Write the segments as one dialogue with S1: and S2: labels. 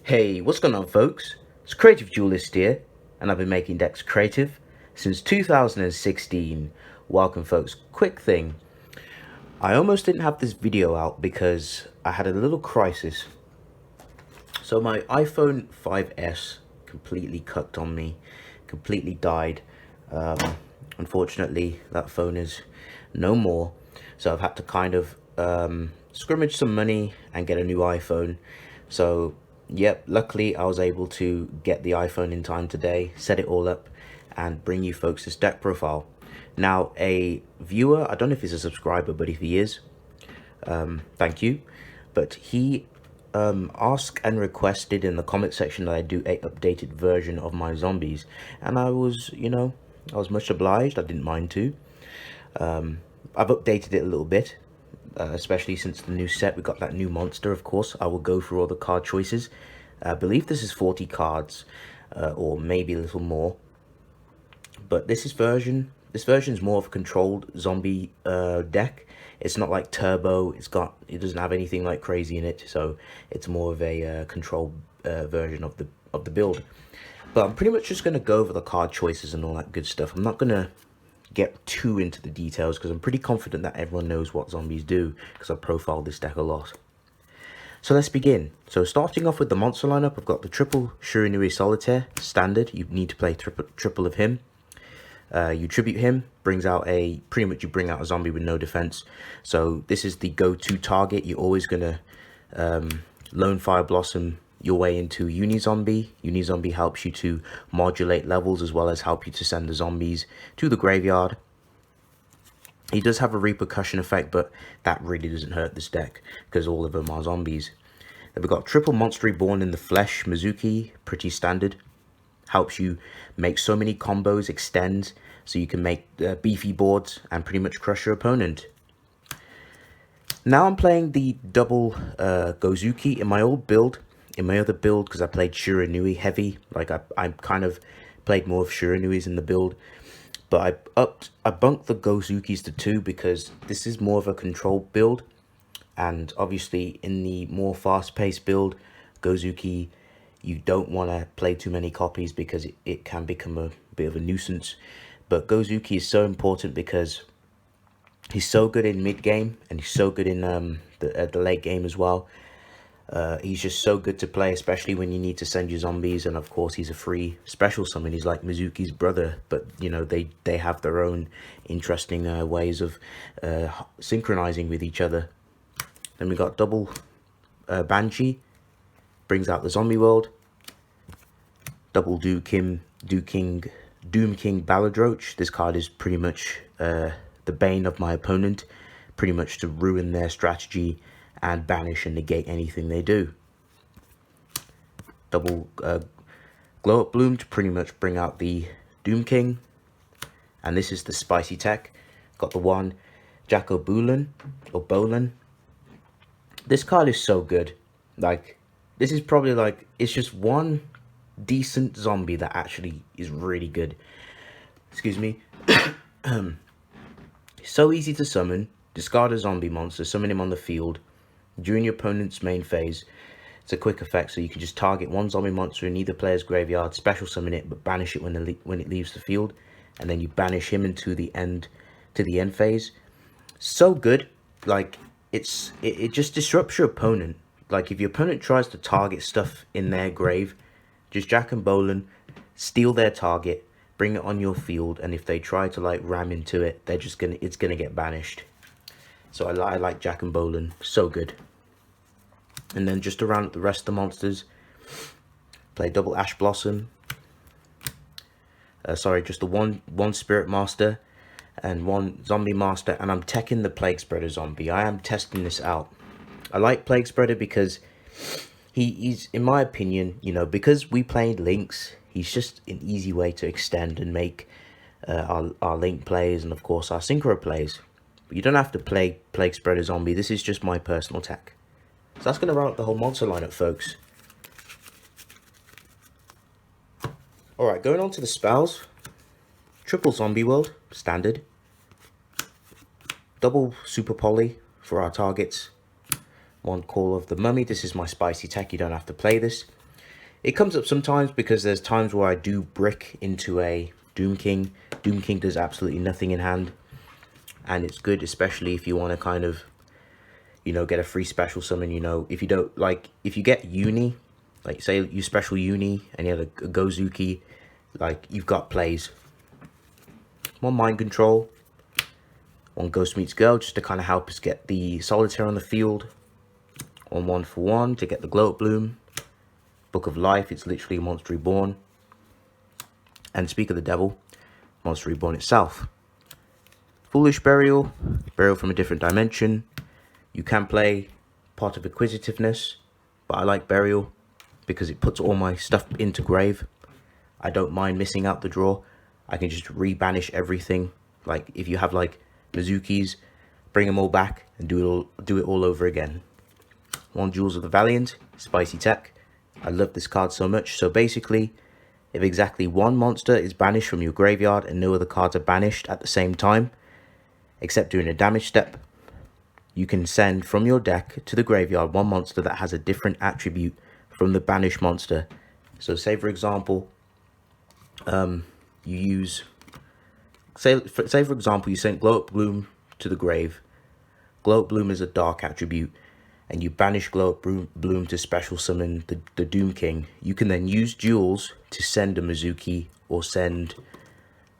S1: Hey, what's going on, folks? It's Creative Duelist here, and I've been making decks creative since 2016. Welcome, folks. Quick thing, I almost didn't have this video out because I had a little crisis. So my iPhone 5S completely cucked on me, completely died. Unfortunately, that phone is no more, so I've had to kind of scrimmage some money and get a new iPhone. So yep, luckily I was able to get the iPhone in time today, set it all up, and bring you folks this deck profile. Now, a viewer, I don't know if he's a subscriber, but if he is, thank you. But he asked and requested in the comment section that I do a updated version of my zombies, and I was, I was much obliged. I didn't mind to. I've updated it a little bit, especially since the new set. We got that new monster, of course. I will go through all the card choices. I believe this is 40 cards, or maybe a little more. But this version is more of a controlled zombie deck. It's not like turbo. It doesn't have anything like crazy in it, so it's more of a controlled version of the build. But I'm pretty much just gonna go over the card choices and all that good stuff. I'm not gonna get too into the details because I'm pretty confident that everyone knows what zombies do because I've profiled this deck a lot. So let's begin. So starting off with the monster lineup, I've got the triple Shiranui Solitaire standard. You need to play triple of him. You tribute him, pretty much you bring out a zombie with no defense. So this is the go-to target. You're always gonna Lone Fire Blossom your way into Unizombie. Unizombie helps you to modulate levels as well as help you to send the zombies to the graveyard. He does have a repercussion effect, but that really doesn't hurt this deck because all of them are zombies. Then we've got triple Monster Reborn in the Flesh Mizuki, pretty standard. Helps you make so many combos, extends, so you can make beefy boards and pretty much crush your opponent. Now I'm playing the double Gozuki in my old build. In my other build, because I played Shiranui heavy, like I kind of played more of Shiranuis in the build. But I bunked the Gozukis to 2 because this is more of a controlled build. And obviously in the more fast-paced build, Gozuki, you don't want to play too many copies because it can become a bit of a nuisance. But Gozuki is so important because he's so good in mid-game and he's so good in the late game as well. He's just so good to play, especially when you need to send your zombies. And of course, he's a free special summon. He's like Mizuki's brother, but you know, they have their own interesting ways of synchronizing with each other. Then we got double Banshee, brings out the zombie world. Double Doom King Baladroach. This card is pretty much the bane of my opponent, pretty much to ruin their strategy and banish and negate anything they do. Double Glow Up Bloom to pretty much bring out the Doom King. And this is the spicy tech. Got the one Jacko Bolan or Bolan. This card is so good. Like, this is probably like, it's just one decent zombie that actually is really good. Excuse me. So easy to summon. Discard a zombie monster, summon him on the field during your opponent's main phase. It's a quick effect, so you can just target one zombie monster in either player's graveyard, special summon it, but banish it when it leaves the field, and then you banish him into the end phase. So good. Like, it just disrupts your opponent. Like, if your opponent tries to target stuff in their grave, just Jack and Bolan, steal their target, bring it on your field, and if they try to like ram into it, it's gonna get banished. So I like Jack and Bolan, so good. And then just around the rest of the monsters, play double Ash Blossom. Just the one Spirit Master and one Zombie Master, and I'm teching the Plague Spreader zombie. I am testing this out. I like Plague Spreader because he's, in my opinion, because we played Links, he's just an easy way to extend and make our Link plays and of course our Synchro plays. But you don't have to play Plague Spreader zombie. This is just my personal tech. So that's going to round up the whole monster lineup, folks. Alright, going on to the spells. Triple Zombie World, standard. Double Super Poly for our targets. One Call of the Mummy. This is my spicy tech. You don't have to play this. It comes up sometimes because there's times where I do brick into a Doom King. Doom King does absolutely nothing in hand, and it's good, especially if you want to kind of, you know, get a free special summon. You know, if you don't like, if you get Uni, like say you special Uni and you have a Gozuki, like you've got plays. One Mind Control, one Ghost Meets Girl, just to kind of help us get the Solitaire on the field. On 1-for-1 to get the Glow Up Bloom. Book of Life, it's literally Monster Reborn. And Speak of the Devil, Monster Reborn itself. Foolish Burial, Burial from a different dimension. You can play Pot of Acquisitiveness, but I like Burial because it puts all my stuff into grave. I don't mind missing out the draw. I can just re-banish everything. Like if you have like Mizukis, bring them all back and do it all over again. One Jewels of the Valiant, spicy tech. I love this card so much. So basically, if exactly one monster is banished from your graveyard and no other cards are banished at the same time, except during a damage step, you can send from your deck to the graveyard one monster that has a different attribute from the banished monster. So say for example, you use, say for example, you sent Glow Up Bloom to the grave. Glow Up Bloom is a dark attribute, and you banish Glow Up Bloom to special summon the Doom King. You can then use Jewels to send a Mizuki or send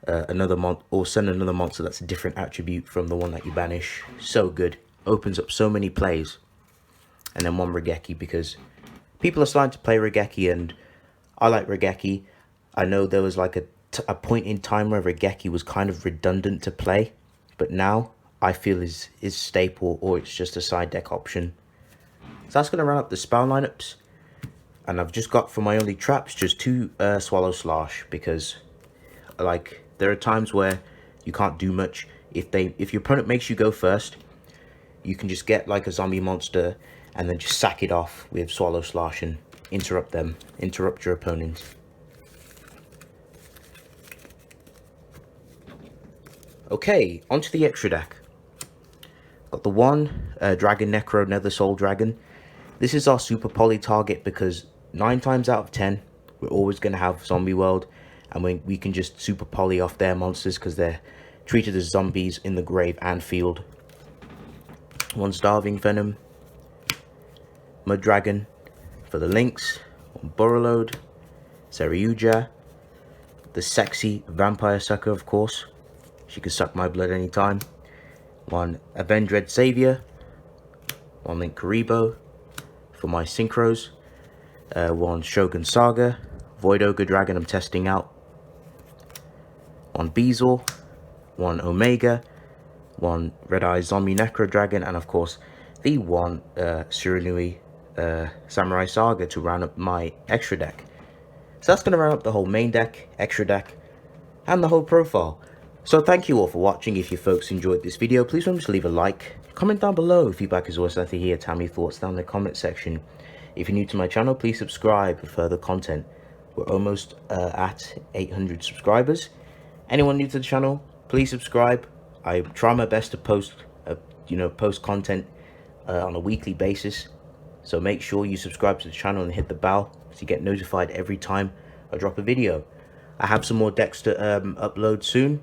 S1: another monster that's a different attribute from the one that you banish. So good, opens up so many plays. And then one Regeki, because people are starting to play Regeki, and I like Regeki. I know there was like a point in time where Regeki was kind of redundant to play, but now I feel is staple, or it's just a side deck option. So that's going to run up the spell lineups, and I've just got for my only traps just 2 Swallow Slash, because like there are times where you can't do much. If your opponent makes you go first, you can just get like a zombie monster and then just sack it off with Swallow Slash and interrupt your opponent. Okay, onto the extra deck. Got the one Dragon Necro Nether Soul Dragon. This is our super poly target because 9 times out of 10, we're always going to have Zombie World, and we can just super poly off their monsters because they're treated as zombies in the grave and field. One Starving Venom, Mud Dragon for the links, one Burrowload, Seryuja, the sexy Vampire Sucker, of course. She can suck my blood anytime. One Avenged Savior, one Link Karibo for my synchros, one Shogun Saga, Void Ogre Dragon I'm testing out, one Beezle, one Omega, one Red Eye Zombie Necro Dragon, and of course the one Surinui Samurai Saga to round up my extra deck. So that's going to round up the whole main deck, extra deck, and the whole profile. So thank you all for watching. If you folks enjoyed this video, please remember to leave a like, comment down below. Feedback is always nice to hear. Tell me your thoughts down in the comment section. If you're new to my channel, please subscribe for further content. We're almost at 800 subscribers. Anyone new to the channel, please subscribe. I try my best to post post content on a weekly basis, so make sure you subscribe to the channel and hit the bell so you get notified every time I drop a video. I have some more decks to upload soon,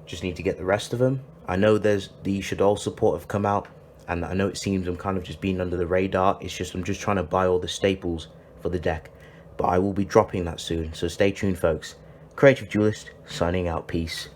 S1: just need to get the rest of them. I know there's the Shaddoll support have come out, and I know it seems I'm kind of just being under the radar. It's just I'm just trying to buy all the staples for the deck, but I will be dropping that soon, so stay tuned folks. Creative Duelist signing out. Peace.